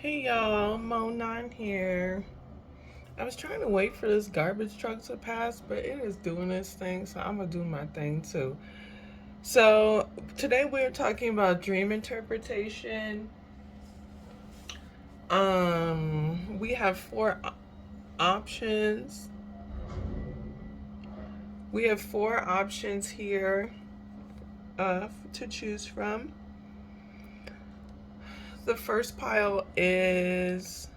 Hey y'all, Mo9 here. I was trying to wait for this garbage truck to pass, but it is doing its thing, so I'm gonna do my thing too. So, today we're talking about dream interpretation. We have options. We have four options here to choose from. The first pile is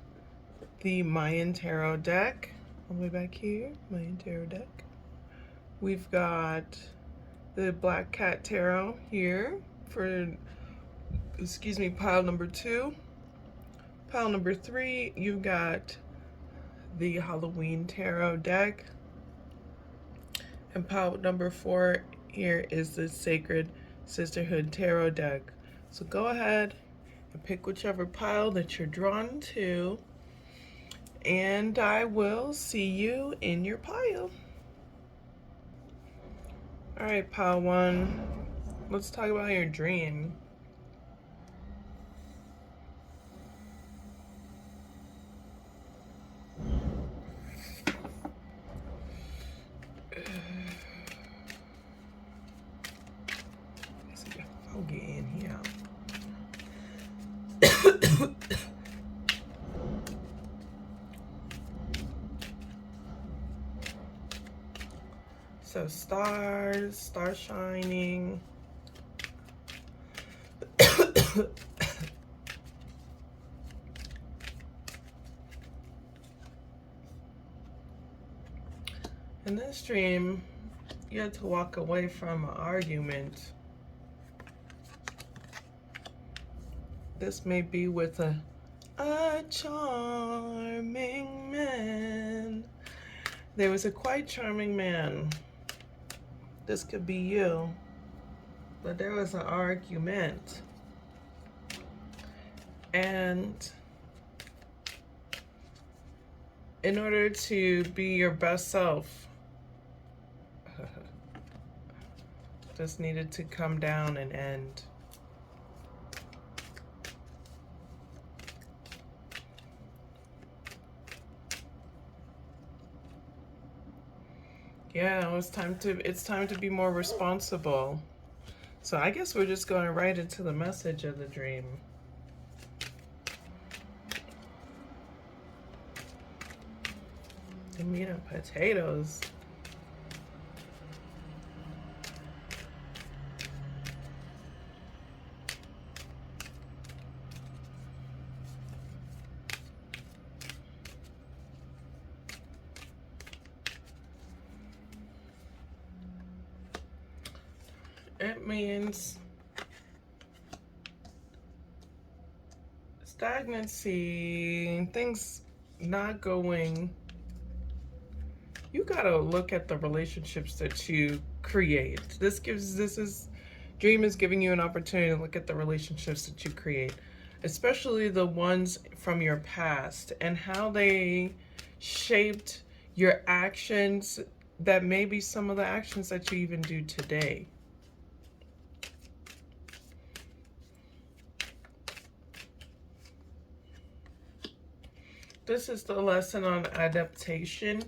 the Mayan Tarot deck. All the way back here, Mayan Tarot deck. We've got the Black Cat Tarot here for, pile number 2. Pile number 3, you've got the Halloween Tarot deck. And pile number 4 here is the Sacred Sisterhood Tarot deck. So go ahead and pick whichever pile that you're drawn to, and I will see you in your pile. All right, pile 1, let's talk about your dream. I'll get in here. So stars shining. In this dream, you had to walk away from an argument. This may be with a charming man. There was a quite charming man. This could be you. But there was an argument. And in order to be your best self, this needed to come down and end. Yeah, it's time to be more responsible. So I guess we're just going right into the message of the dream. The meat and potatoes. It means stagnancy, things not going. You gotta look at the relationships that you create. Dream is giving you an opportunity to look at the relationships that you create, especially the ones from your past and how they shaped your actions, that may be some of the actions that you even do today. This is the lesson on adaptation.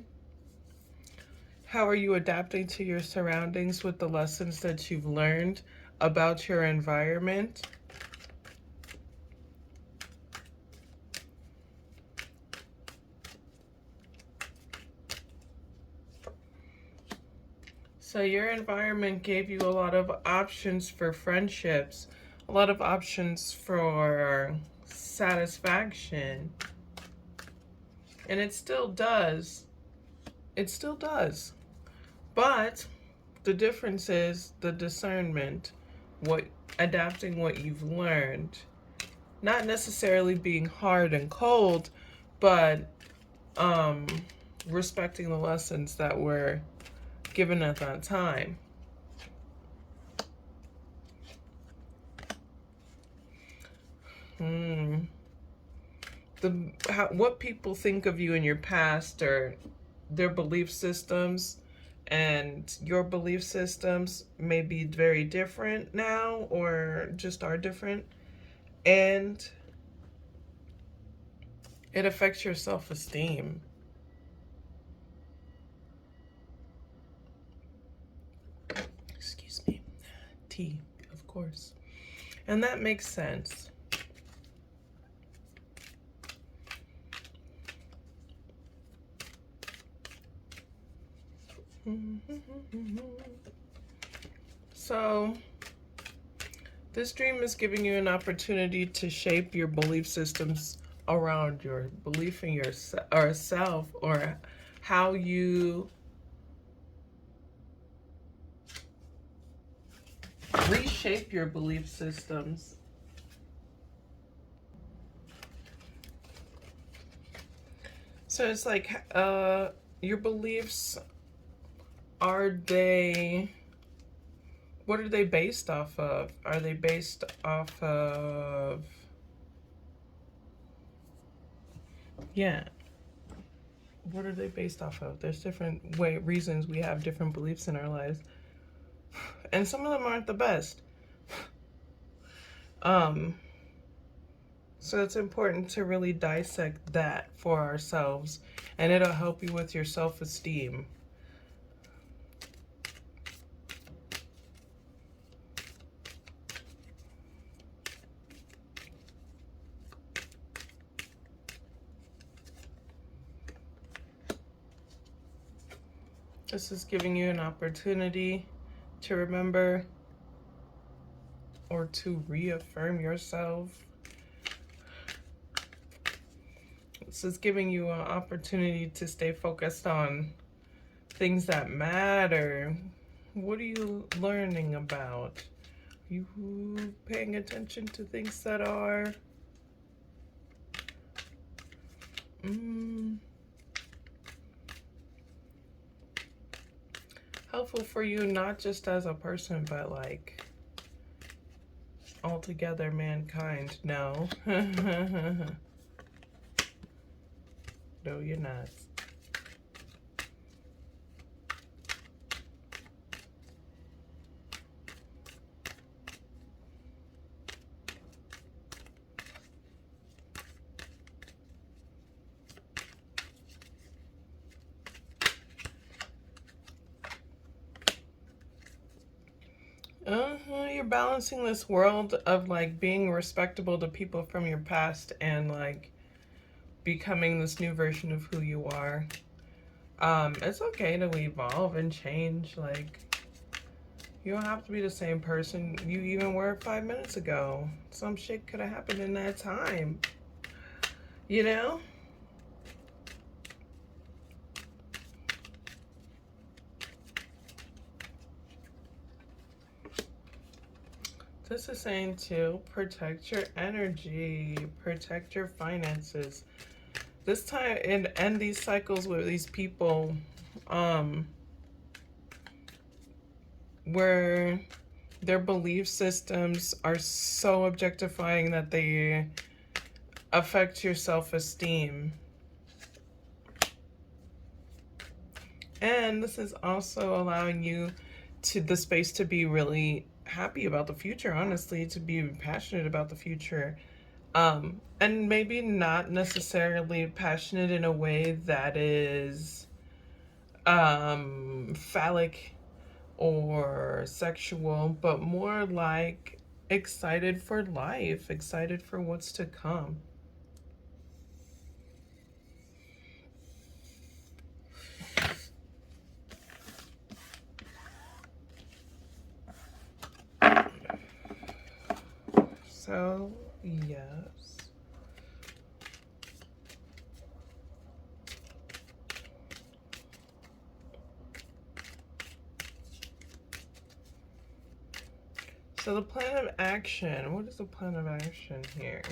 How are you adapting to your surroundings with the lessons that you've learned about your environment? So your environment gave you a lot of options for friendships, a lot of options for satisfaction. And it still does. It still does. But the difference is the discernment, adapting what you've learned. Not necessarily being hard and cold, but respecting the lessons that were given at that time. What people think of you in your past, or their belief systems, and your belief systems may be very different now, or just are different. And It affects your self-esteem. Excuse me. Tea, of course. And that makes sense. So, this dream is giving you an opportunity to shape your belief systems around your belief in yourself, or how you reshape your belief systems. So it's like your beliefs, what are they based off of? Are they based off of, yeah, what are they based off of? There's different reasons we have different beliefs in our lives. And some of them aren't the best. So it's important to really dissect that for ourselves, and it'll help you with your self-esteem. This is giving you an opportunity to remember or to reaffirm yourself. This is giving you an opportunity to stay focused on things that matter. What are you learning about? Are you paying attention to things that are helpful for you, not just as a person, but like altogether mankind? No. No, you're not. You're balancing this world of like being respectable to people from your past and like becoming this new version of who you are. It's okay to evolve and change. Like, you don't have to be the same person you even were 5 minutes ago. Some shit could have happened in that time, you know? This is saying to protect your energy, protect your finances. This time, and end these cycles with these people where their belief systems are so objectifying that they affect your self-esteem. And this is also allowing you the space to be really happy about the future, honestly, to be passionate about the future. And maybe not necessarily passionate in a way that is phallic or sexual, but more like excited for life, excited for what's to come. So, yes. So the plan of action, what is the plan of action here?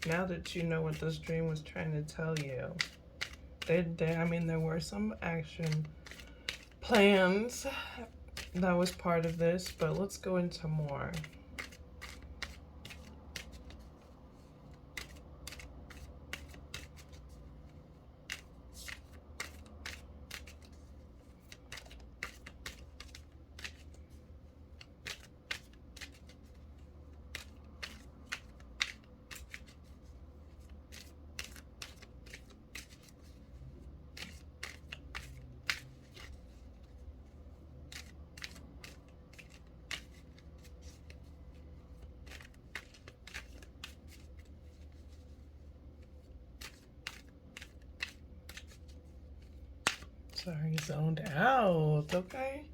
Now that you know what this dream was trying to tell you. I mean, there were some action plans that was part of this, but let's go into more. Sorry, zoned out. Okay.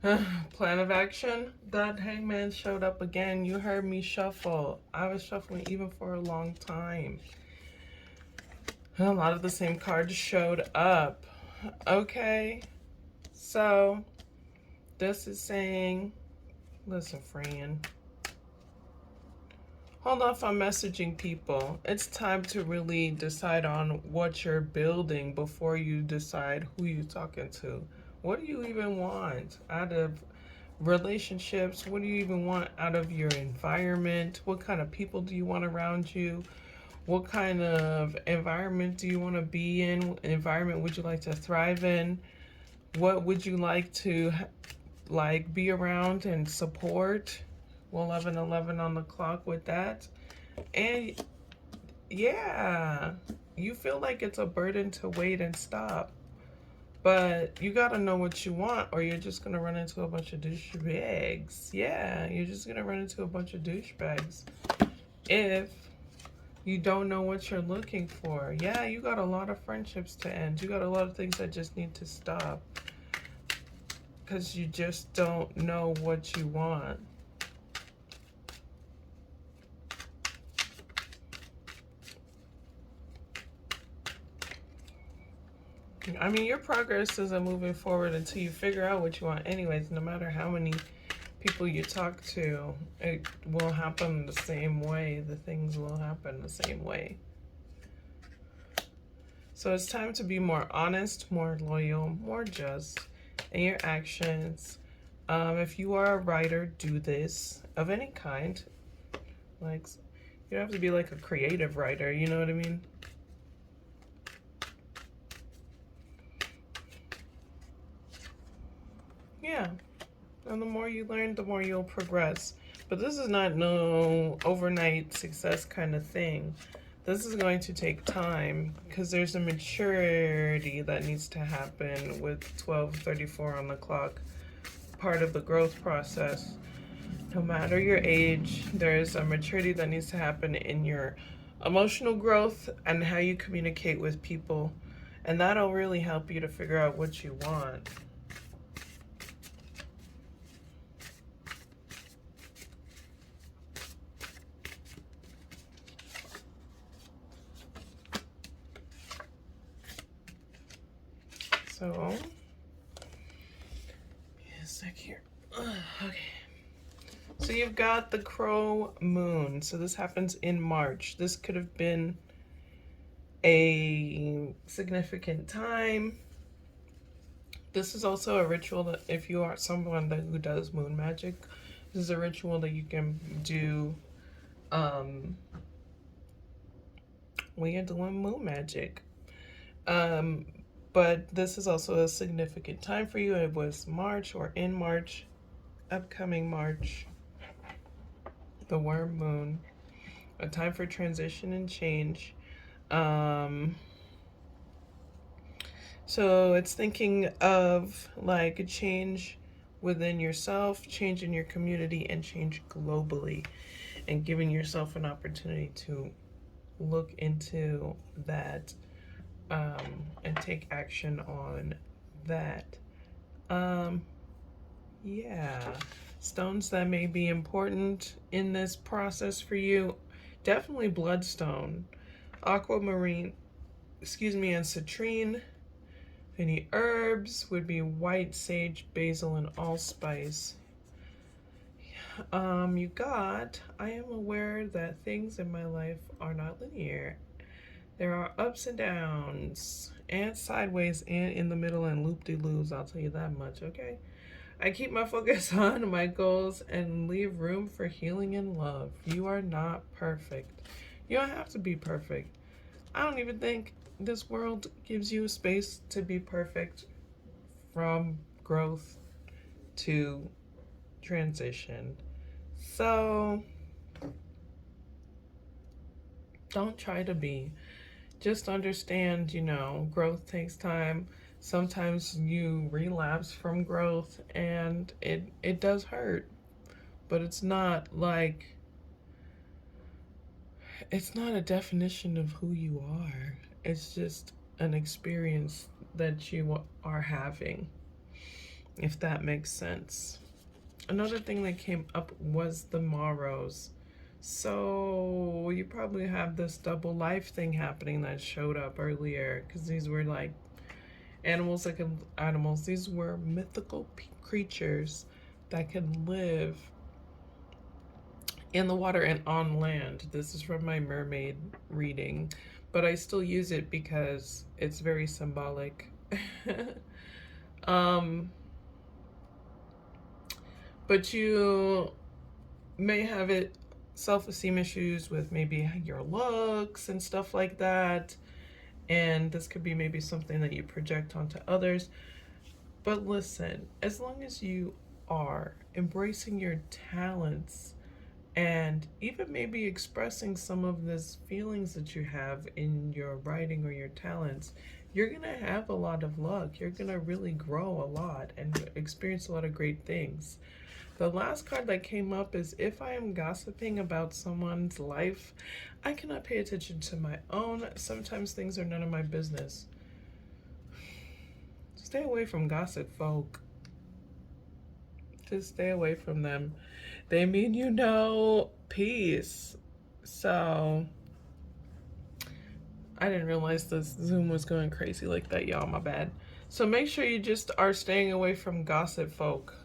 Plan of action. That hangman showed up again. You heard me shuffle. I was shuffling even for a long time. A lot of the same cards showed up. Okay. So, this is saying, listen, friend. Hold off on messaging people. It's time to really decide on what you're building before you decide who you're talking to. What do you even want out of relationships? What do you even want out of your environment? What kind of people do you want around you? What kind of environment do you want to be in? What environment would you like to thrive in? What would you like to be around and support? Well, 11:11 on the clock with that. And yeah, you feel like it's a burden to wait and stop. But you gotta know what you want, or you're just gonna run into a bunch of douchebags. Yeah, you're just gonna run into a bunch of douchebags if you don't know what you're looking for. Yeah, you got a lot of friendships to end. You got a lot of things that just need to stop because you just don't know what you want. I mean, your progress isn't moving forward until you figure out what you want anyways. No matter how many people you talk to, it will happen the same way. The things will happen the same way. So it's time to be more honest, more loyal, more just in your actions. If you are a writer, do this of any kind. Like, you don't have to be like a creative writer, you know what I mean? Yeah. And the more you learn, the more you'll progress. But this is not no overnight success kind of thing. This is going to take time because there's a maturity that needs to happen with 12:34 on the clock, part of the growth process. No matter your age, there's a maturity that needs to happen in your emotional growth and how you communicate with people. And that'll really help you to figure out what you want. So, a sec here. Okay. So you've got the Crow Moon. So this happens in March. This could have been a significant time. This is also a ritual that if you are someone who does moon magic, this is a ritual that you can do when you're doing moon magic. But this is also a significant time for you. It was March or in March, upcoming March, the worm moon, a time for transition and change. So it's thinking of like a change within yourself, change in your community, and change globally, and giving yourself an opportunity to look into that and take action on that. Yeah, stones that may be important in this process for you, definitely bloodstone, aquamarine, and citrine. Any herbs would be white sage, basil, and allspice. You got, I am aware that things in my life are not linear. There are ups and downs, and sideways, and in the middle, and loop-de-loos, I'll tell you that much, okay? I keep my focus on my goals and leave room for healing and love. You are not perfect. You don't have to be perfect. I don't even think this world gives you a space to be perfect from growth to transition. So don't try to be. Just understand, growth takes time. Sometimes you relapse from growth and it does hurt. But it's not a definition of who you are. It's just an experience that you are having, if that makes sense. Another thing that came up was the morrows. So you probably have this double life thing happening that showed up earlier, because these were like animals that can animals. These were mythical creatures that can live in the water and on land. This is from my mermaid reading, but I still use it because it's very symbolic. um, but you may have it self-esteem issues with maybe your looks and stuff like that, and this could be maybe something that you project onto others. But listen, as long as you are embracing your talents and even maybe expressing some of these feelings that you have in your writing or your talents, you're gonna have a lot of luck. You're gonna really grow a lot and experience a lot of great things. The last card that came up is, if I am gossiping about someone's life, I cannot pay attention to my own. Sometimes things are none of my business. Stay away from gossip folk. Just stay away from them. They mean you no peace. So I didn't realize this Zoom was going crazy like that, y'all. My bad. So make sure you just are staying away from gossip folk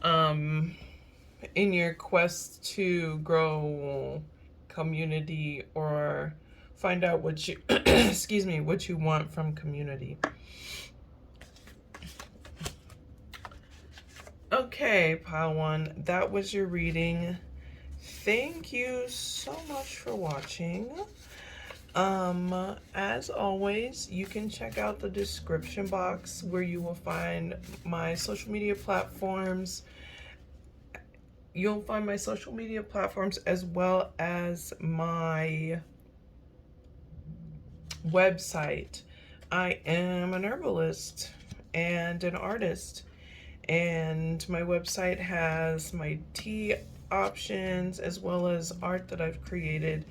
in your quest to grow community or find out what you excuse me, what you want from community. Okay, pile one, that was your reading. Thank you so much for watching. As always, you can check out the description box where you will find my social media platforms. You'll find my social media platforms as well as my website. I am an herbalist and an artist, and my website has my tea options as well as art that I've created.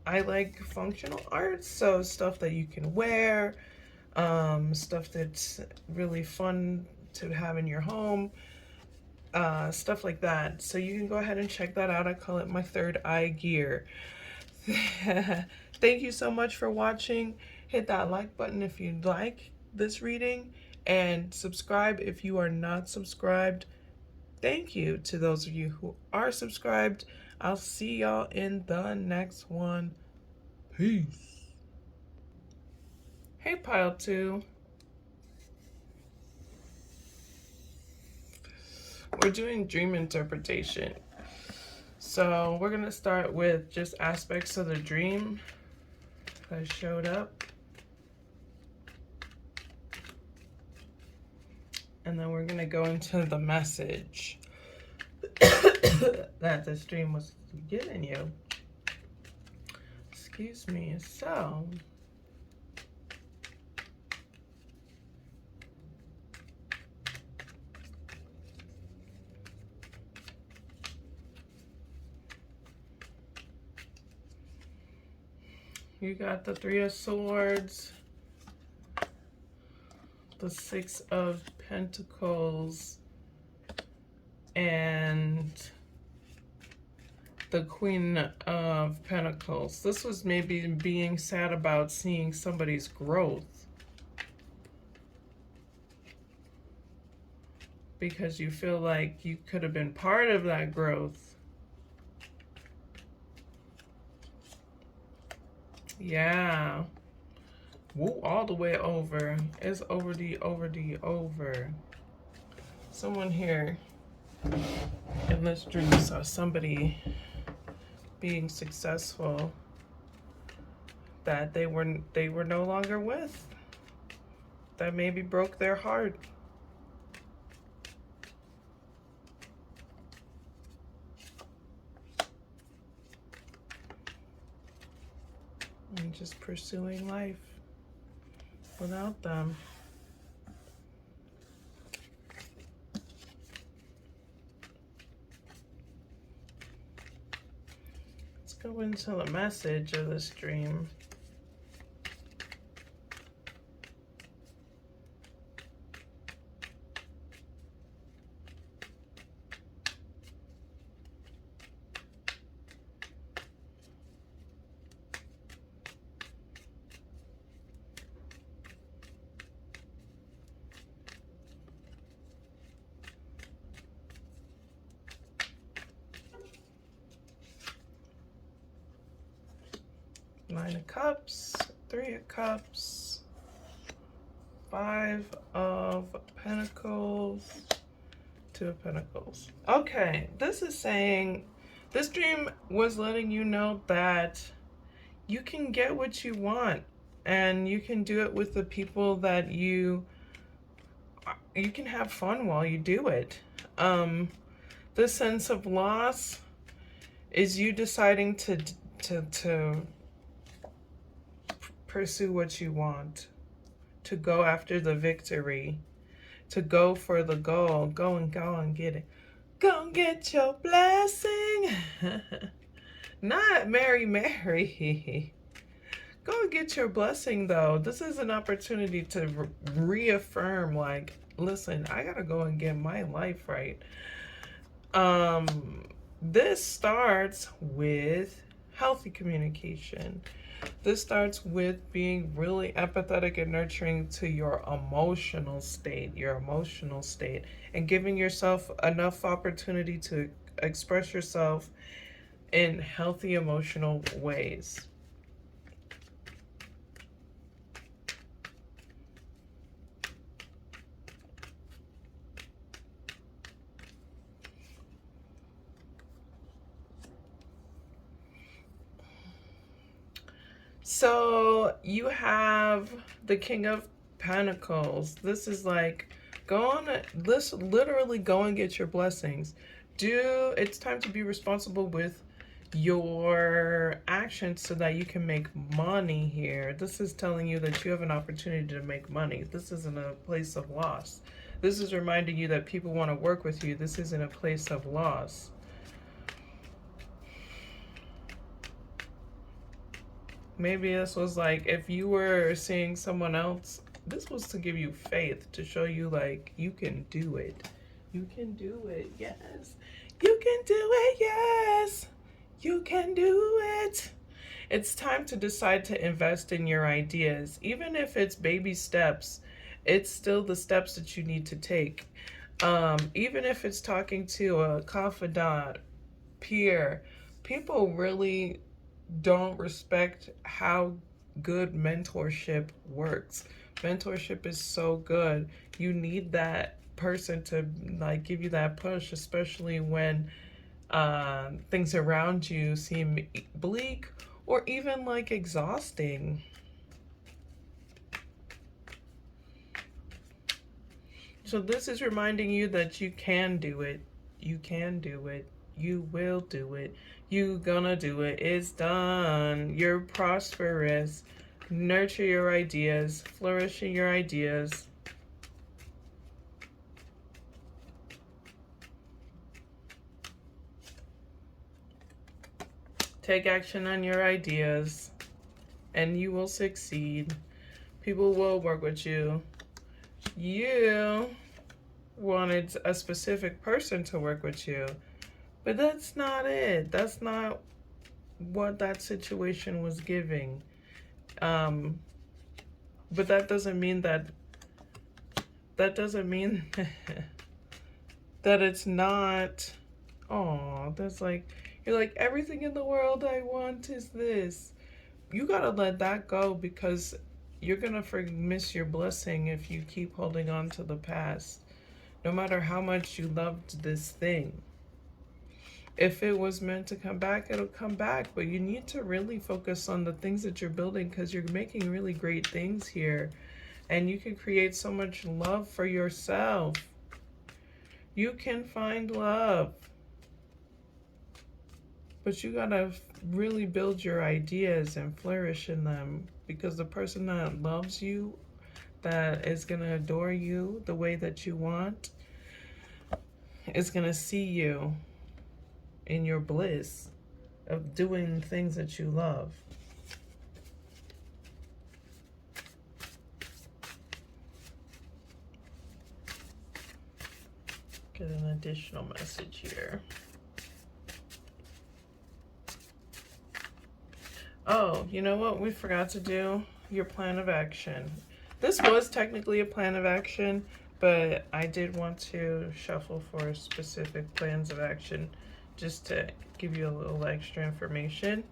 I like functional art, so stuff that you can wear, stuff that's really fun to have in your home, stuff like that. So you can go ahead and check that out. I call it my third eye gear. Thank you so much for watching. Hit that like button if you like this reading, and subscribe if you are not subscribed. Thank you to those of you who are subscribed. I'll see y'all in the next one. Peace. Hey, Pile 2. We're doing dream interpretation. So we're going to start with just aspects of the dream that showed up. And then we're going to go into the message that this dream was giving you. Excuse me. So you got the Three of Swords, the Six of Pentacles, and the Queen of Pentacles. This was maybe being sad about seeing somebody's growth, because you feel like you could have been part of that growth. Yeah. Woo, all the way over. It's over the over. Someone here in this dream saw somebody being successful that they were no longer with, that maybe broke their heart. And just pursuing life without them. Let's go into the message of this dream. Nine of Cups, Three of Cups, Five of Pentacles, Two of Pentacles. Okay, this is saying, this dream was letting you know that you can get what you want, and you can do it with the people that you can have fun while you do it. This sense of loss is you deciding to pursue what you want, to go after the victory, to go for the goal. Go and get it. Go and get your blessing. Not Mary. Go and get your blessing, though. This is an opportunity to reaffirm, like, listen, I gotta go and get my life right. This starts with healthy communication. This starts with being really empathetic and nurturing to your emotional state, and giving yourself enough opportunity to express yourself in healthy emotional ways. So you have the King of Pentacles. This is like, literally go and get your blessings. It's time to be responsible with your actions so that you can make money here. This is telling you that you have an opportunity to make money. This isn't a place of loss. This is reminding you that people want to work with you. This isn't a place of loss. Maybe this was like, if you were seeing someone else, this was to give you faith, to show you like, you can do it. You can do it, yes. You can do it, yes. You can do it. It's time to decide to invest in your ideas. Even if it's baby steps, it's still the steps that you need to take. Even if it's talking to a confidant, peer, people really don't respect how good mentorship works. Mentorship is so good. You need that person to like give you that push, especially when things around you seem bleak or even like exhausting. So this is reminding you that you can do it. You can do it. You will do it. You gonna do it. It's done. You're prosperous. Nurture your ideas. Flourish in your ideas. Take action on your ideas, and you will succeed. People will work with you. You wanted a specific person to work with you, but that's not it. That's not what that situation was giving. But that doesn't mean that that it's not. Oh, that's like, you're like, everything in the world I want is this. You gotta let that go, because you're gonna miss your blessing if you keep holding on to the past. No matter how much you loved this thing, if it was meant to come back, it'll come back. But you need to really focus on the things that you're building, because you're making really great things here. And you can create so much love for yourself. You can find love. But you gotta really build your ideas and flourish in them, because the person that loves you, that is gonna adore you the way that you want, is gonna see you in your bliss of doing things that you love. Get an additional message here. Oh, you know what we forgot to do? Your plan of action. This was technically a plan of action, but I did want to shuffle for specific plans of action just to give you a little extra information.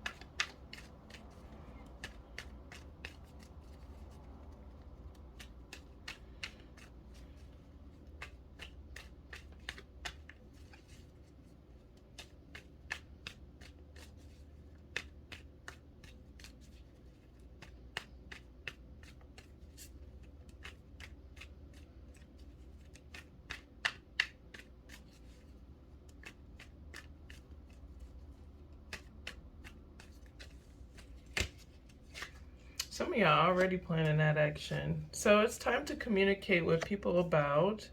Some of y'all already planning that action. So it's time to communicate with people about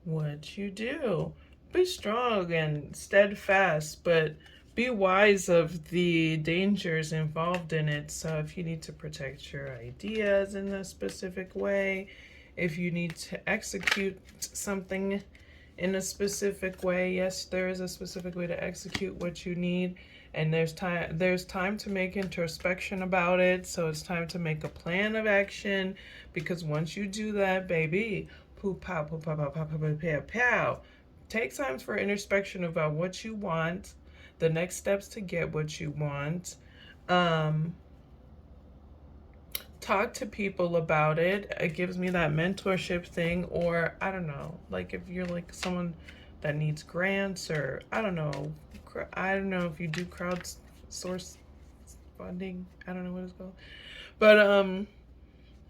what you do. Be strong and steadfast, but be wise of the dangers involved in it. So if you need to protect your ideas in a specific way, if you need to execute something in a specific way, yes, there is a specific way to execute what you need. And there's time to make introspection about it. So it's time to make a plan of action, because once you do that, baby, poop pow poop pow pow pow pow pow pow pow. Take time for introspection about what you want, the next steps to get what you want. Talk to people about it. It gives me that mentorship thing, or I don't know, like if you're like someone that needs grants, or I don't know if you do crowdsource funding. I don't know what it's called, but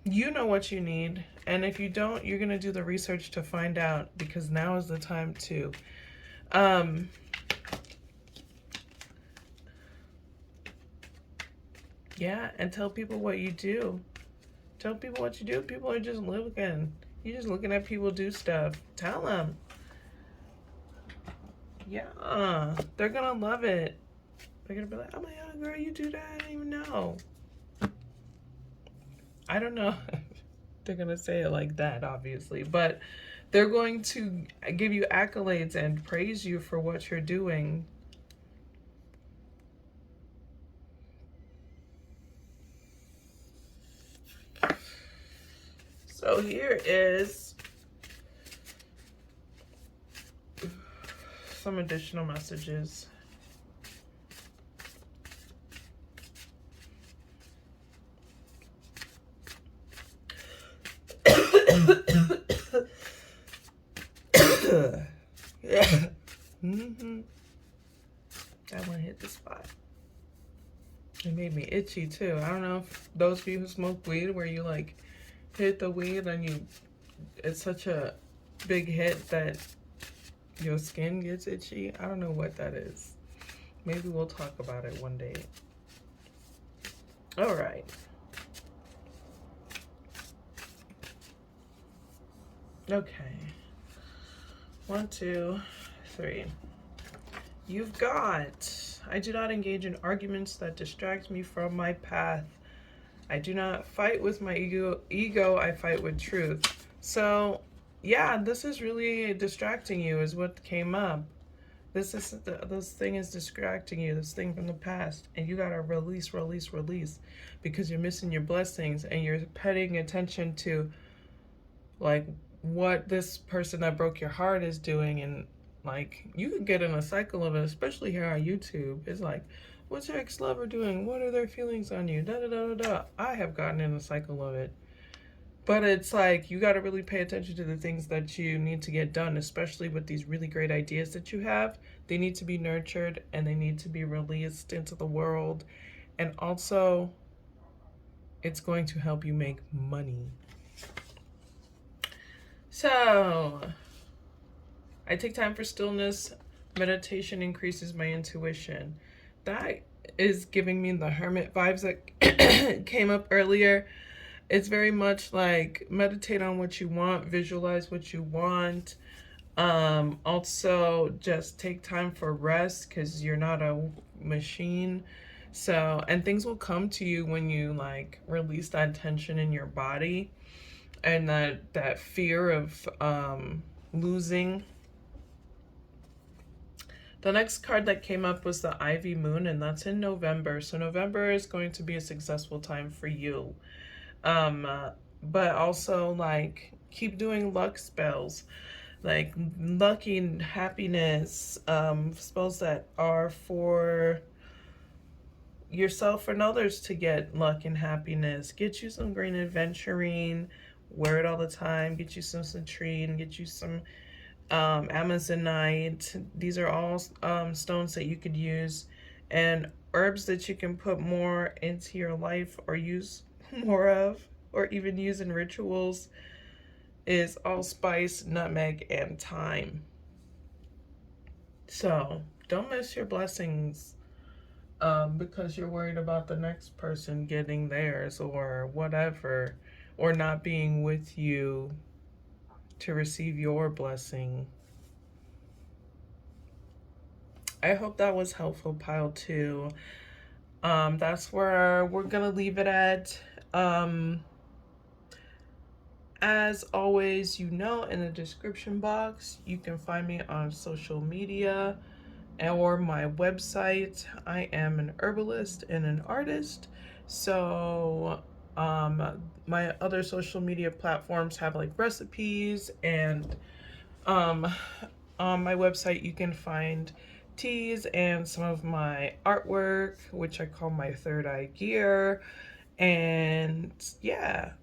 you know what you need, and if you don't, you're gonna do the research to find out, because now is the time to yeah, and tell people what you do. Tell people what you do. People are just looking. You're just looking at people do stuff. Tell them. Yeah, they're gonna love it. They're gonna be like, oh my god, girl, you do that? I didn't even know. I don't know if they're gonna say it like that, obviously, but they're going to give you accolades and praise you for what you're doing. So here is some additional messages. Yeah. That one hit the spot. It made me itchy too. I don't know if those of you who smoke weed, where you like hit the weed and it's such a big hit that your skin gets itchy. I don't know what that is. Maybe we'll talk about it one day. All right. Okay. 1, 2, 3. You've got, I do not engage in arguments that distract me from my path. I do not fight with my ego, I fight with truth. So, yeah, this is really distracting you, is what came up. This thing is distracting you, this thing from the past, and you gotta release, because you're missing your blessings, and you're paying attention to like what this person that broke your heart is doing. And like, you could get in a cycle of it, especially here on YouTube. It's like, what's your ex-lover doing? What are their feelings on you? Da da da da da. I have gotten in a cycle of it. But it's like, you got to really pay attention to the things that you need to get done, especially with these really great ideas that you have. They need to be nurtured, and they need to be released into the world. And also, it's going to help you make money. So, I take time for stillness. Meditation increases my intuition. That is giving me the hermit vibes that came up earlier. It's very much like meditate on what you want, visualize what you want. Also, just take time for rest, because you're not a machine. So, and things will come to you when you like release that tension in your body, and that fear of losing. The next card that came up was the Ivy Moon, and that's in November. So November is going to be a successful time for you. But also, like, keep doing luck spells, like lucky and happiness, spells that are for yourself and others to get luck and happiness. Get you some green aventurine, wear it all the time. Get you some citrine, get you some amazonite. These are all stones that you could use, and herbs that you can put more into your life, or use more of, or even use in rituals, is allspice, nutmeg, and thyme. So don't miss your blessings. because you're worried about the next person getting theirs or whatever, or not being with you to receive your blessing. I hope that was helpful, pile 2. That's where we're gonna leave it at. As always, you know, in the description box, you can find me on social media or my website. I am an herbalist and an artist. So my other social media platforms have like recipes, and on my website you can find teas and some of my artwork, which I call my third eye gear. And yeah.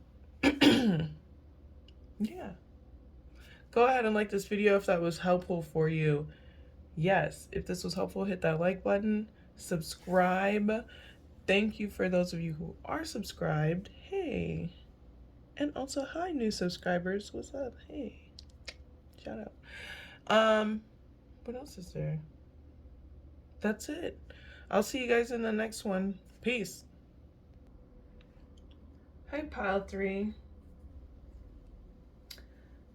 Yeah. Go ahead and like this video if that was helpful for you. Yes, if this was helpful, hit that like button, subscribe. Thank you for those of you who are subscribed. Hey. And also, hi, new subscribers. What's up? Hey. Shout out. What else is there? That's it. I'll see you guys in the next one. Peace. Hi, Pile 3.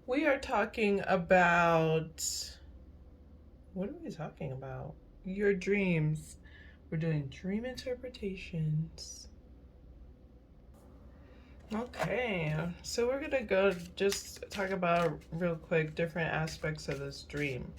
We are talking about... What are we talking about? Your dreams. We're doing dream interpretations. Okay, so we're gonna go just talk about real quick different aspects of this dream.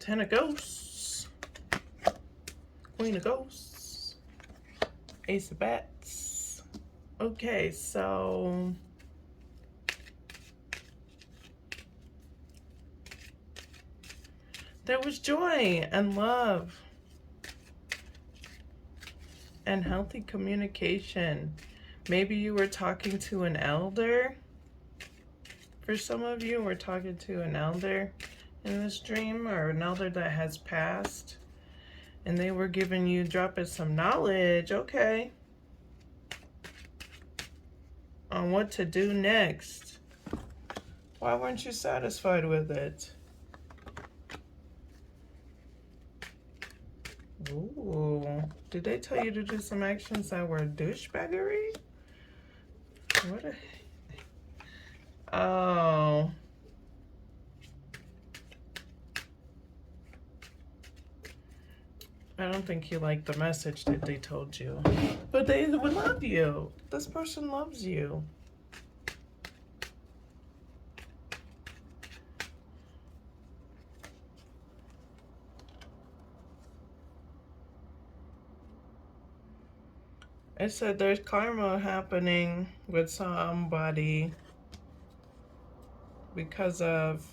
Ten of Ghosts, Queen of Ghosts, Ace of Bats. Okay, so there was joy and love and healthy communication. Maybe you were talking to an elder. For some of you, we're talking to an elder in this dream, or an elder that has passed, and they were giving you, dropping some knowledge, okay, on what to do next. Why weren't you satisfied with it? Ooh, did they tell you to do some actions that were douchebaggery? What a... Oh. I don't think you liked the message that they told you. But they would love you. This person loves you. It said there's karma happening with somebody because of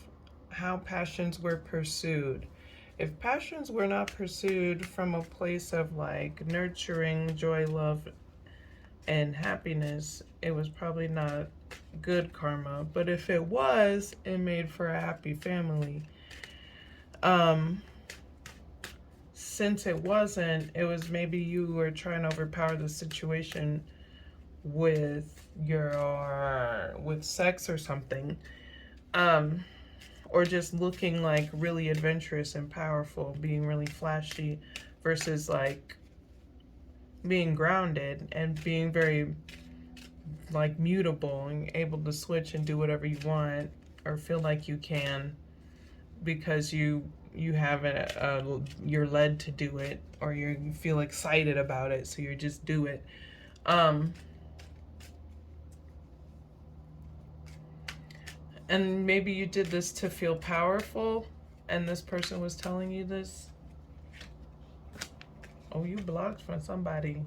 how passions were pursued. If passions were not pursued from a place of like nurturing, joy, love, and happiness, it was probably not good karma. But if it was, it made for a happy family. Since it wasn't, it was maybe you were trying to overpower the situation with sex or something. Or just looking like really adventurous and powerful, being really flashy, versus like being grounded and being very like mutable and able to switch and do whatever you want or feel like you can because you have you're led to do it, or you feel excited about it, so you just do it. And maybe you did this to feel powerful, and this person was telling you this. Oh, you blocked from somebody.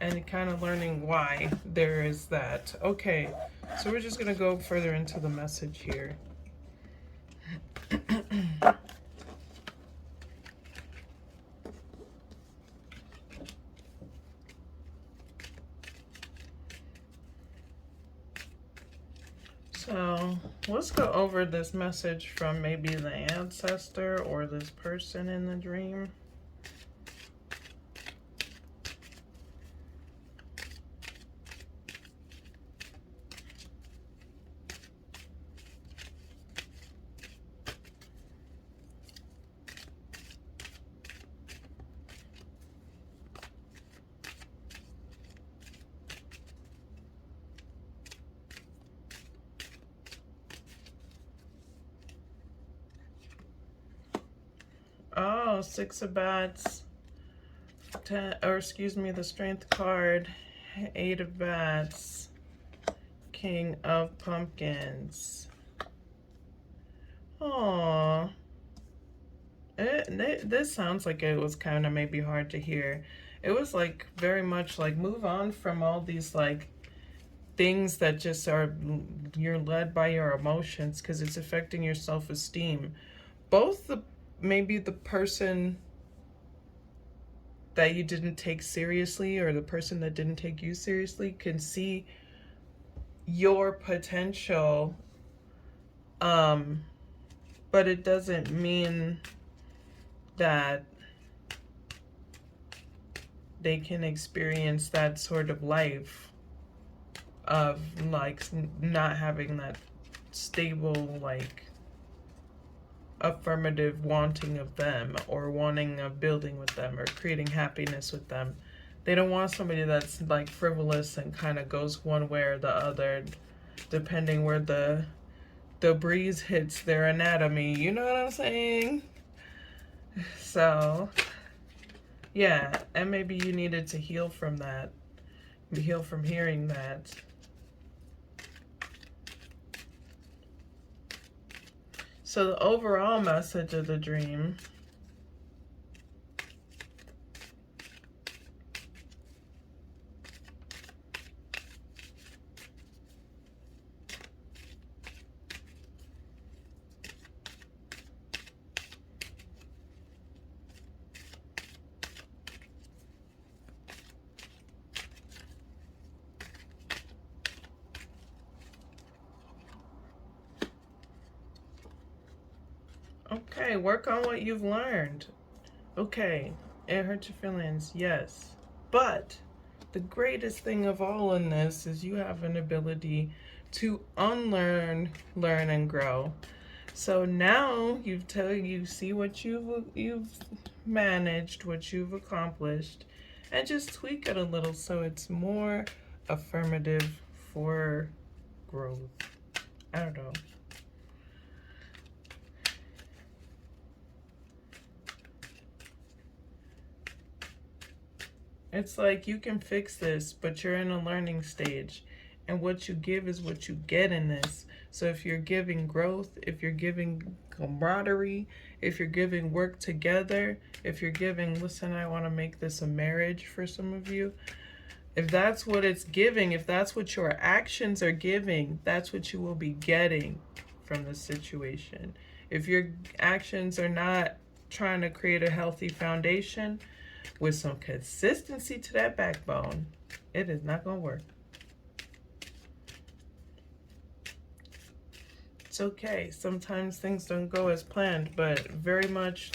and kind of learning why there is that. Okay, so we're just going to go further into the message here. So let's go over this message from maybe the ancestor or this person in the dream. Oh, 6 of bats, 10, or excuse me, the strength card, 8 of bats, King of pumpkins. Oh, this sounds like it was kind of maybe hard to hear. It was like very much like move on from all these like things that just are, you're led by your emotions because it's affecting your self-esteem. Both maybe the person that you didn't take seriously or the person that didn't take you seriously can see your potential, but it doesn't mean that they can experience that sort of life of like not having that stable like affirmative wanting of them or wanting a building with them or creating happiness with them. They don't want somebody that's like frivolous and kind of goes one way or the other depending where the breeze hits their anatomy. You know what I'm saying? So yeah, and maybe you needed to heal from that, heal from hearing that. So the overall message of the dream, okay, work on what you've learned. Okay, it hurt your feelings, yes. But the greatest thing of all in this is you have an ability to unlearn, learn, and grow. So now you see what you've managed, what you've accomplished, and just tweak it a little so it's more affirmative for growth. I don't know. It's like you can fix this, but you're in a learning stage. And what you give is what you get in this. So if you're giving growth, if you're giving camaraderie, if you're giving work together, if you're giving, listen, I want to make this a marriage for some of you. If that's what it's giving, if that's what your actions are giving, that's what you will be getting from the situation. If your actions are not trying to create a healthy foundation, with some consistency to that backbone, it is not going to work. It's okay. Sometimes things don't go as planned, but very much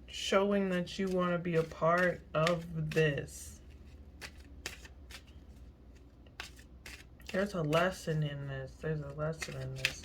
showing that you want to be a part of this. There's a lesson in this. There's a lesson in this.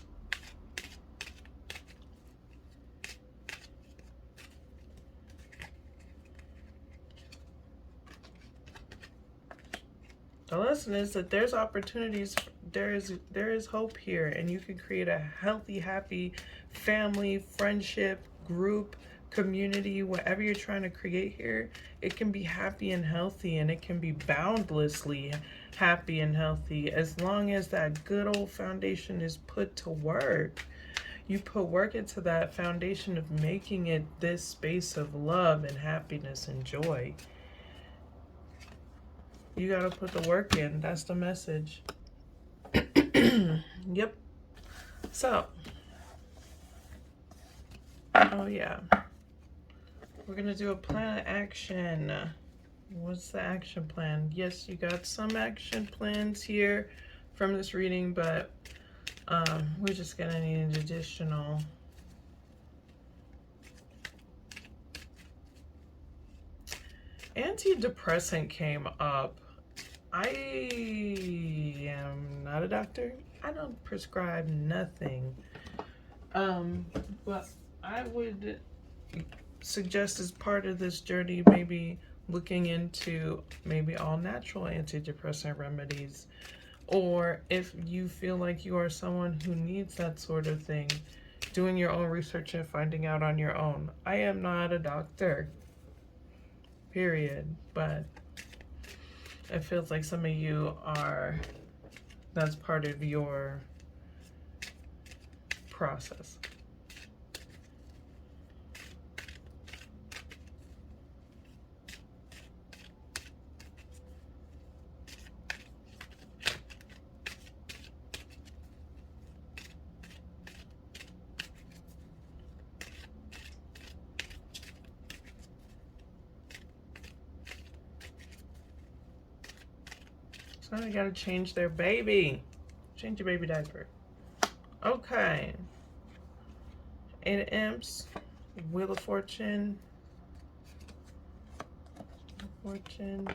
The lesson is that there's opportunities, there is hope here, and you can create a healthy, happy family, friendship, group, community, whatever you're trying to create here. It can be happy and healthy, and it can be boundlessly happy and healthy as long as that good old foundation is put to work. You put work into that foundation of making it this space of love and happiness and joy. You gotta put the work in. That's the message. Yep. So, oh yeah. We're gonna do a plan of action. What's the action plan? Yes, you got some action plans here from this reading, but we're just gonna need an additional. Antidepressant came up. I am not a doctor. I don't prescribe nothing. But I would suggest as part of this journey maybe looking into maybe all natural antidepressant remedies, or if you feel like you are someone who needs that sort of thing, doing your own research and finding out on your own. I am not a doctor, period, but it feels like some of you are, that's part of your process. So they gotta change their baby. Change your baby diaper. Okay. 8 of Imps. Wheel of Fortune. Fortune.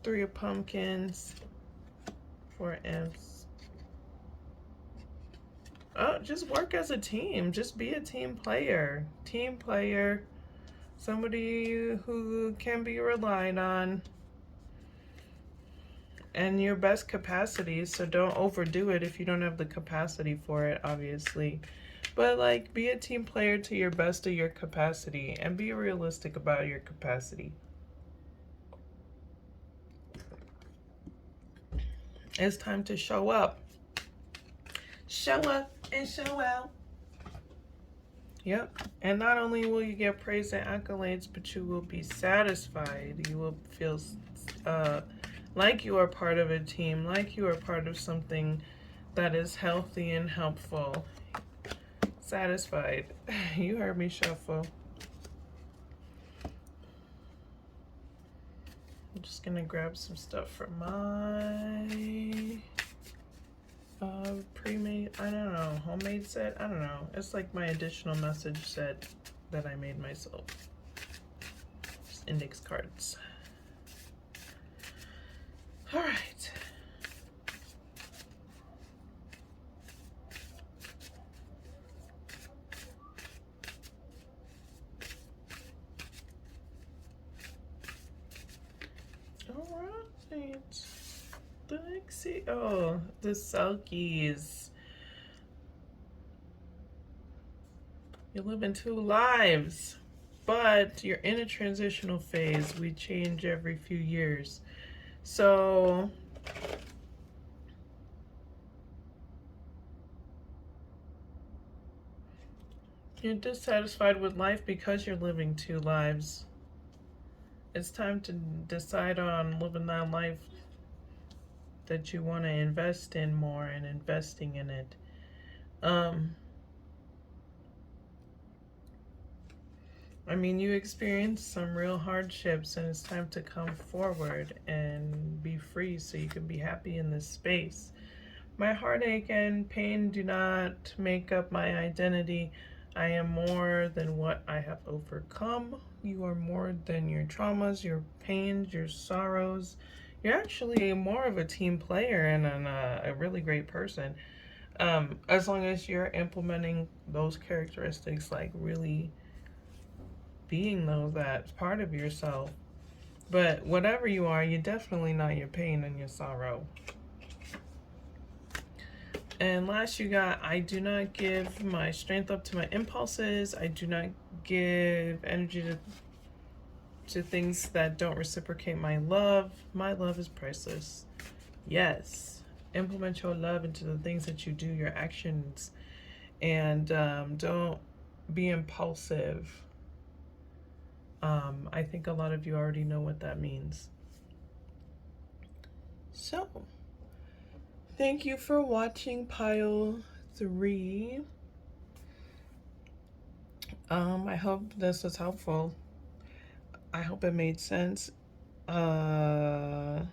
3 of Pumpkins. 4 Imps. Oh, just work as a team. Just be a team player. Team player. Somebody who can be relied on in your best capacity. So don't overdo it if you don't have the capacity for it, obviously. But like, be a team player to your best of your capacity and be realistic about your capacity. It's time to show up. Show up and show out. Yep. And not only will you get praise and accolades, but you will be satisfied. You will feel like you are part of a team, like you are part of something that is healthy and helpful. Satisfied. You heard me shuffle. I'm just gonna grab some stuff from my pre-made, I don't know, homemade set. I don't know. It's like my additional message set that I made myself. Just index cards. All right. All right. Let's see. Oh, the Selkies. You live in 2 lives, but you're in a transitional phase. We change every few years. So you're dissatisfied with life because you're living 2 lives. It's time to decide on living that life that you want to invest in more and investing in it. I mean, you experienced some real hardships, and it's time to come forward and be free so you can be happy in this space. My heartache and pain do not make up my identity. I am more than what I have overcome. You are more than your traumas, your pains, your sorrows. You're actually more of a team player and a really great person. As long as you're implementing those characteristics, like really being that part of yourself. But whatever you are, you're definitely not your pain and your sorrow. And last you got, I do not give my strength up to my impulses. I do not give energy to things that don't reciprocate my love. My love is priceless. Yes. Implement your love into the things that you do, your actions. And don't be impulsive. I think a lot of you already know what that means. So, thank you for watching pile 3. I hope this was helpful. I hope it made sense. Okay.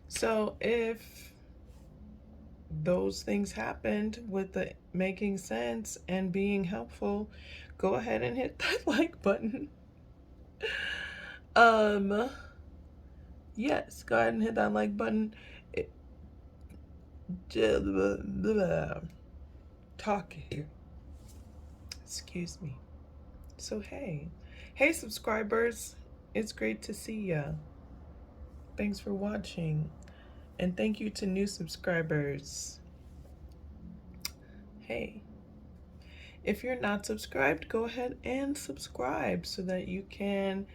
So if those things happened with the making sense and being helpful, go ahead and hit that like button. Yes, go ahead and hit that like button. Talking. Excuse me. So hey subscribers, it's great to see ya. Thanks for watching, and thank you to new subscribers. Hey, if you're not subscribed, go ahead and subscribe so that you can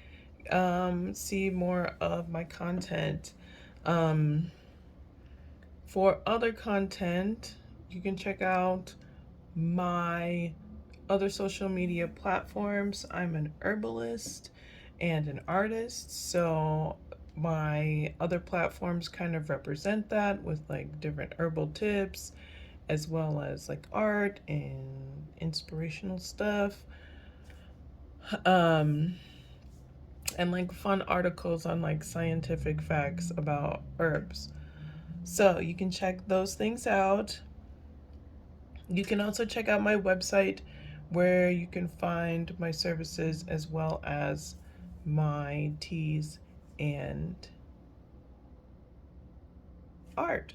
see more of my content. For other content, you can check out my other social media platforms. I'm an herbalist and an artist, so my other platforms kind of represent that with like different herbal tips, as well as like art and inspirational stuff, and like fun articles on like scientific facts about herbs. So you can check those things out. You can also check out my website where you can find my services as well as my teas and art.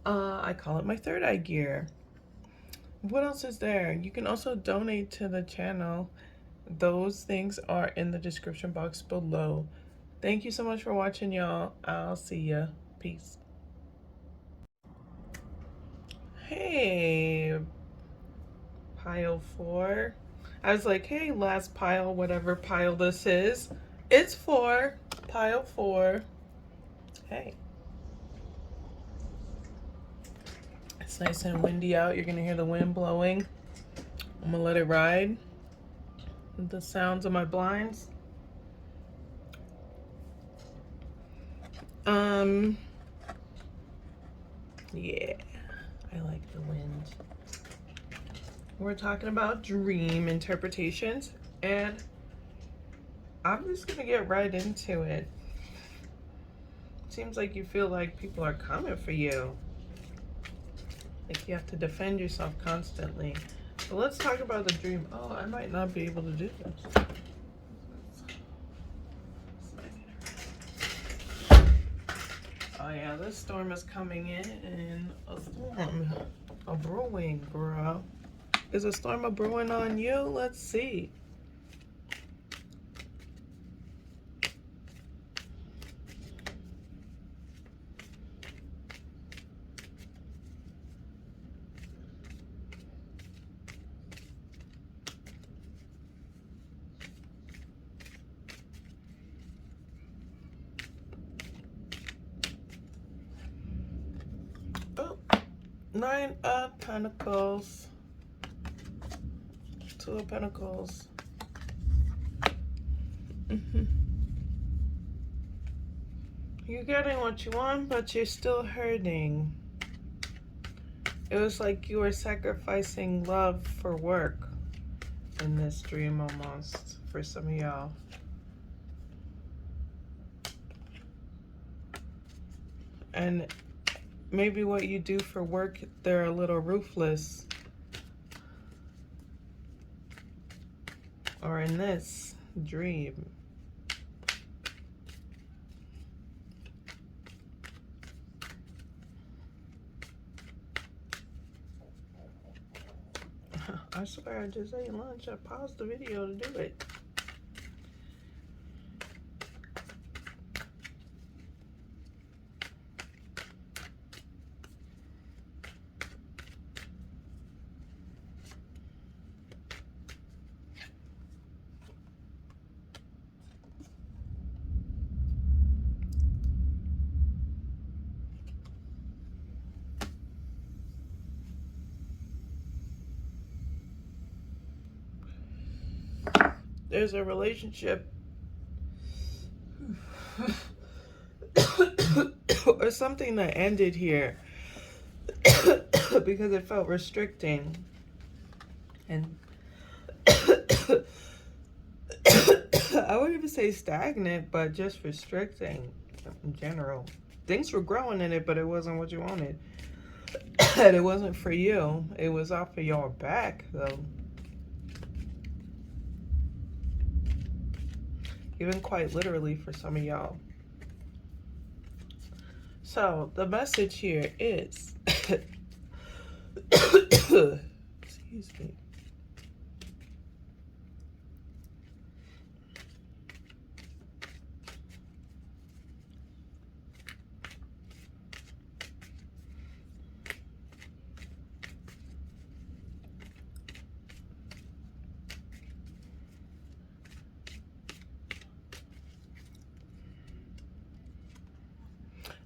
I call it my third eye gear. What else is there? You can also donate to the channel. Those things are in the description box below. Thank you so much for watching, y'all. I'll see ya. Peace. Hey, pile 4. I was like, hey, last pile, whatever pile this is. It's 4. Pile 4. Hey. It's nice and windy out. You're going to hear the wind blowing. I'm going to let it ride. The sounds of my blinds. Yeah, I like the wind. We're talking about dream interpretations, and I'm just gonna get right into it. Seems like you feel like people are coming for you. Like you have to defend yourself constantly. So let's talk about the dream. Oh, I might not be able to do this. Oh yeah, this storm is coming in a storm. A brewing, bro. Is a storm a brewing on you? Let's see. Oh, 9 of Pentacles. 2 of Pentacles. You're getting what you want, but you're still hurting. It was like you were sacrificing love for work in this dream almost, for some of y'all. And maybe what you do for work, they're a little ruthless. Or in this dream. I swear I just ate lunch. I paused the video to do it. There's a relationship or something that ended here because it felt restricting. And I wouldn't even say stagnant, but just restricting in general. Things were growing in it, but it wasn't what you wanted. And it wasn't for you. It was off of your back, though. Even quite literally for some of y'all. So, the message here is... Excuse me.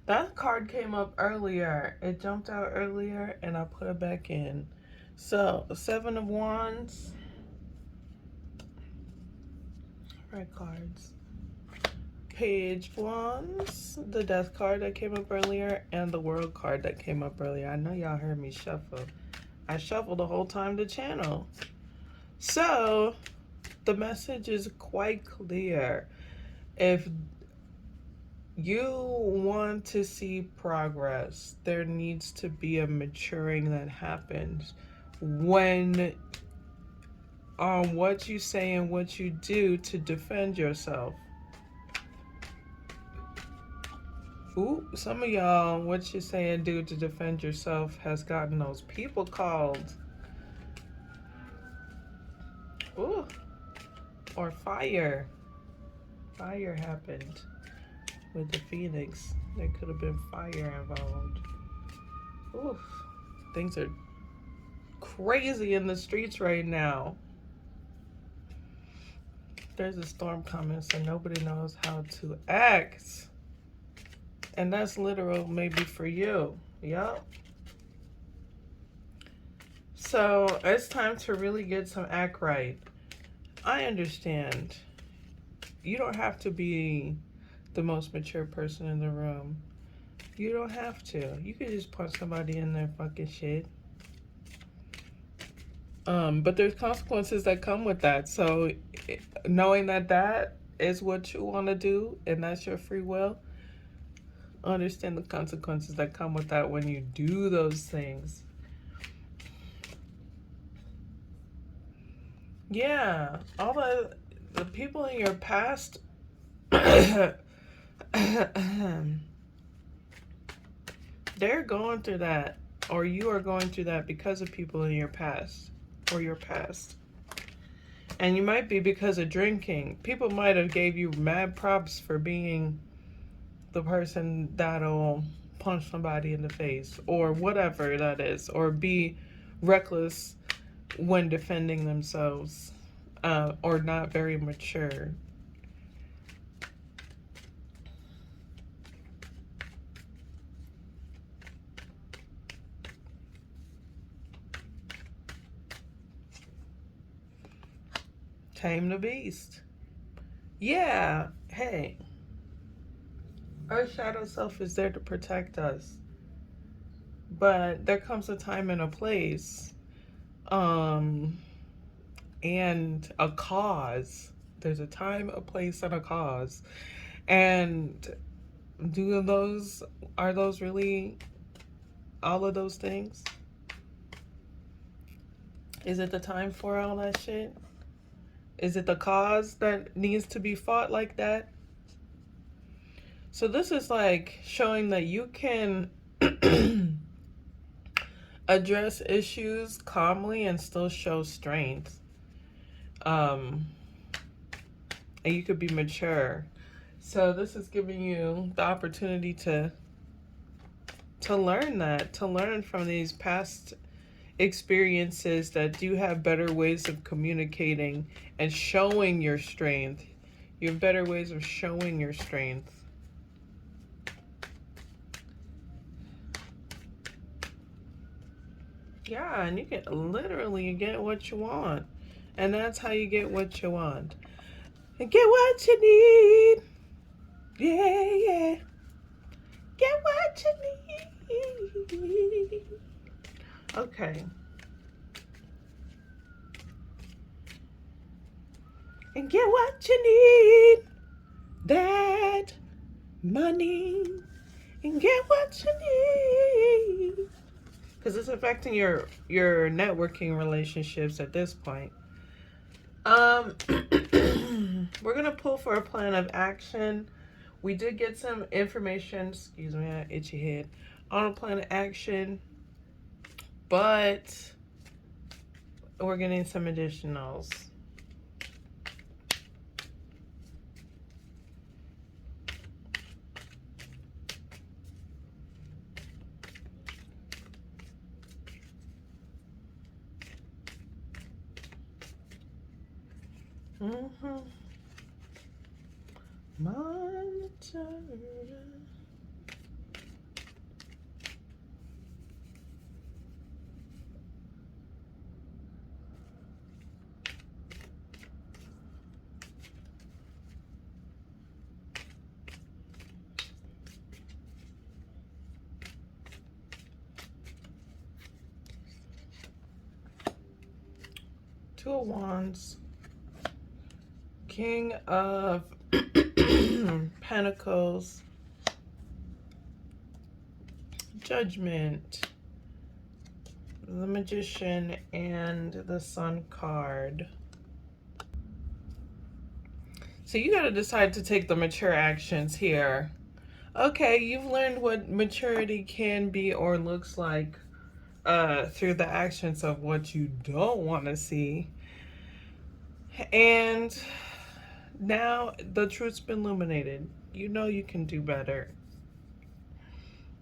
That card came up earlier. It jumped out earlier and I put it back in. So, 7 of Wands. Red cards. Page of Wands. The Death card that came up earlier. And the World card that came up earlier. I know y'all heard me shuffle. I shuffled the whole time to channel. So, the message is quite clear. If you want to see progress, there needs to be a maturing that happens when on what you say and what you do to defend yourself. Ooh, some of y'all, what you say and do to defend yourself has gotten those people called. Ooh, or fire. Fire happened. With the Phoenix, there could have been fire involved. Oof. Things are crazy in the streets right now. There's a storm coming, so nobody knows how to act. And that's literal maybe for you. Yup. So it's time to really get some act right. I understand. You don't have to be the most mature person in the room. You don't have to. You could just punch somebody in their fucking shit. But there's consequences that come with that. So knowing that that is what you want to do and that's your free will, understand the consequences that come with that when you do those things. Yeah, all the people in your past they're going through that, or you are going through that because of people in your past, or your past. And you might be because of drinking. People might have gave you mad props for being the person that'll punch somebody in the face, or whatever that is, or be reckless when defending themselves, or not very mature. Tame the beast. Yeah, hey. Our shadow self is there to protect us. But there comes a time and a place. And a cause. There's a time, a place, and a cause. And are those really all of those things? Is it the time for all that shit? Is it the cause that needs to be fought like that? So this is like showing that you can address issues calmly and still show strength. And you could be mature. So this is giving you the opportunity to learn that, to learn from these past experiences that you have better ways of communicating and showing your strength. You have better ways of showing your strength. Yeah, and you can literally get what you want. And that's how you get what you want. and get what you need. Yeah, yeah. Get what you need. Okay. And get what you need. That money. And get what you need. Because it's affecting your networking relationships at this point. We're gonna pull for a plan of action. We did get some information, excuse me, I itchy head, on a plan of action, but we're getting some additionals. Monitor. Two of Wands, King of Pentacles, Judgment, the Magician, and the Sun card. So you got to decide to take the mature actions here. Okay, you've learned what maturity can be or looks like through the actions of what you don't want to see. And now the truth's been illuminated. You know you can do better.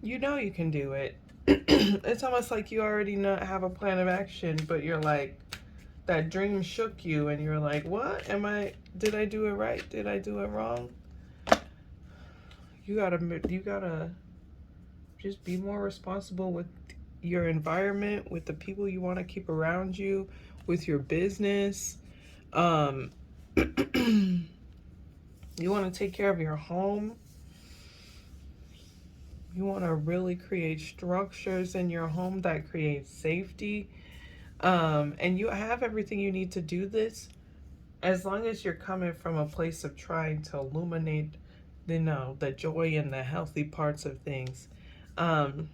You know you can do it. It's almost like you already have a plan of action, but you're like, that dream shook you and you're like, what? Did I do it right? Did I do it wrong? You gotta just be more responsible with your environment, with the people you want to keep around you, with your business. You want to take care of your home. You want to really create structures in your home that create safety. And you have everything you need to do this, as long as you're coming from a place of trying to illuminate, the joy and the healthy parts of things. And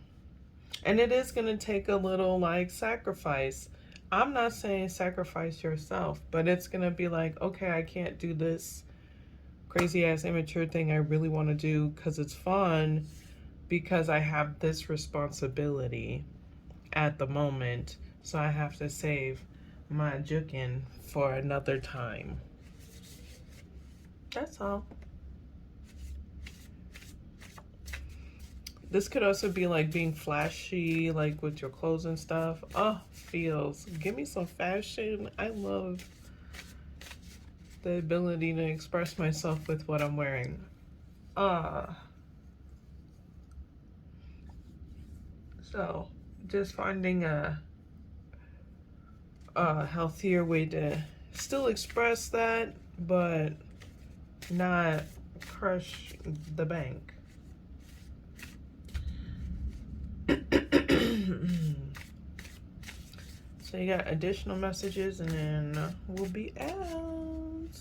it is going to take a little sacrifice. I'm not saying sacrifice yourself, but it's going to be like, okay, I can't do this crazy ass immature thing I really want to do because it's fun, because I have this responsibility at the moment. So I have to save my jukin for another time. That's all. This could also be being flashy, with your clothes and stuff. Oh, feels. Give me some fashion. I love the ability to express myself with what I'm wearing. So just finding a healthier way to still express that, but not crush the bank. So you got additional messages and then we'll be out.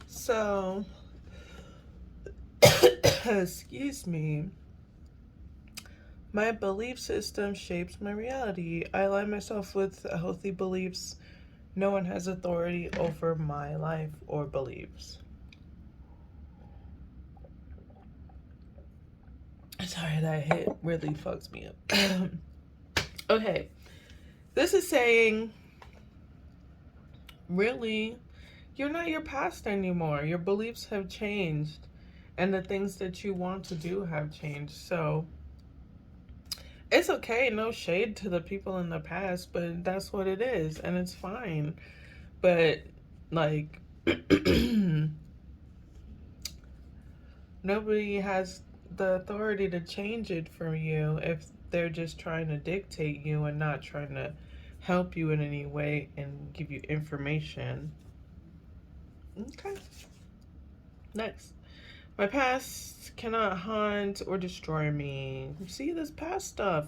So, excuse me. My belief system shapes my reality. I align myself with healthy beliefs. No one has authority over my life or beliefs. Sorry, that hit really fucks me up. Okay. This is saying, really, you're not your past anymore. Your beliefs have changed. And the things that you want to do have changed. So, it's okay, no shade to the people in the past, but that's what it is, and it's fine. But, the Nobody has the authority to change it for you if they're just trying to dictate you and not trying to help you in any way and give you information. Okay. Next. My past cannot haunt or destroy me. See this past stuff.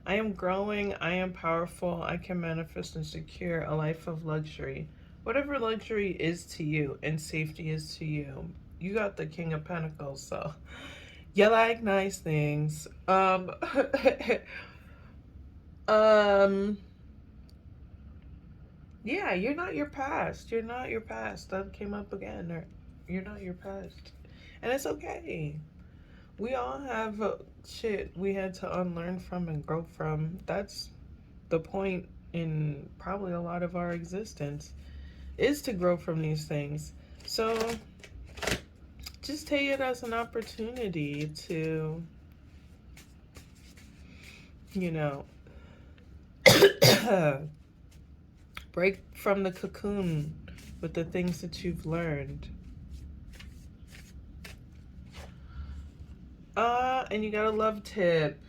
I am growing. I am powerful. I can manifest and secure a life of luxury. Whatever luxury is to you and safety is to you. You got the King of Pentacles, so you like nice things. Um, yeah, you're not your past. You're not your past. That came up again. Or you're not your past. And it's okay. We all have shit we had to unlearn from and grow from. That's the point in probably a lot of our existence, is to grow from these things. So just take it as an opportunity to, you know, break from the cocoon with the things that you've learned. And you got a love tip.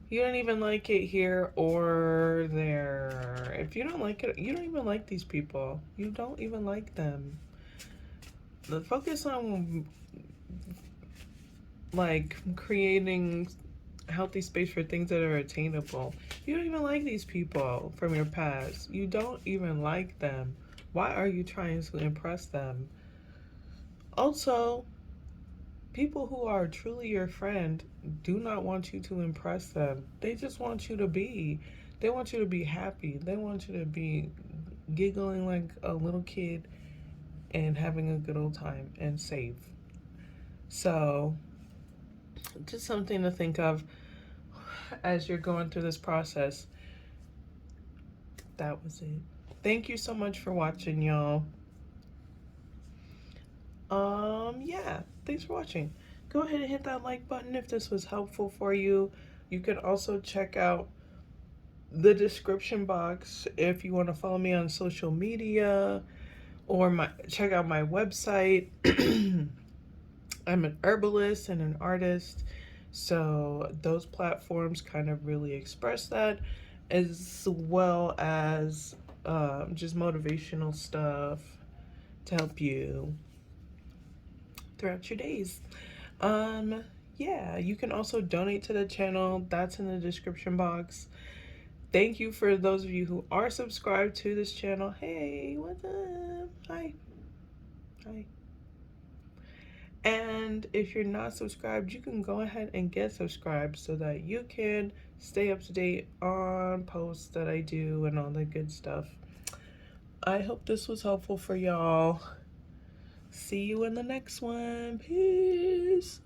You don't even like it here or there. If you don't like it, you don't even like these people. You don't even like them. The focus on like creating healthy space for things that are attainable. You don't even like these people from your past. You don't even like them. Why are you trying to impress them? Also, people who are truly your friend do not want you to impress them. They just want you to be. They want you to be happy. They want you to be giggling like a little kid and having a good old time and safe. So, just something to think of as you're going through this process. That was it. Thank you so much for watching, y'all. Yeah, thanks for watching. Go ahead and hit that like button if this was helpful for you. You can also check out the description box if you want to follow me on social media or check out my website. I'm an herbalist and an artist, so those platforms kind of really express that, as well as just motivational stuff to help you throughout your days. Yeah, you can also donate to the channel. That's in the description box. Thank you for those of you who are subscribed to this channel. Hey, what's up? Hi. Hi. And if you're not subscribed, you can go ahead and get subscribed so that you can stay up to date on posts that I do and all the good stuff. I hope this was helpful for y'all. See you in the next one. Peace.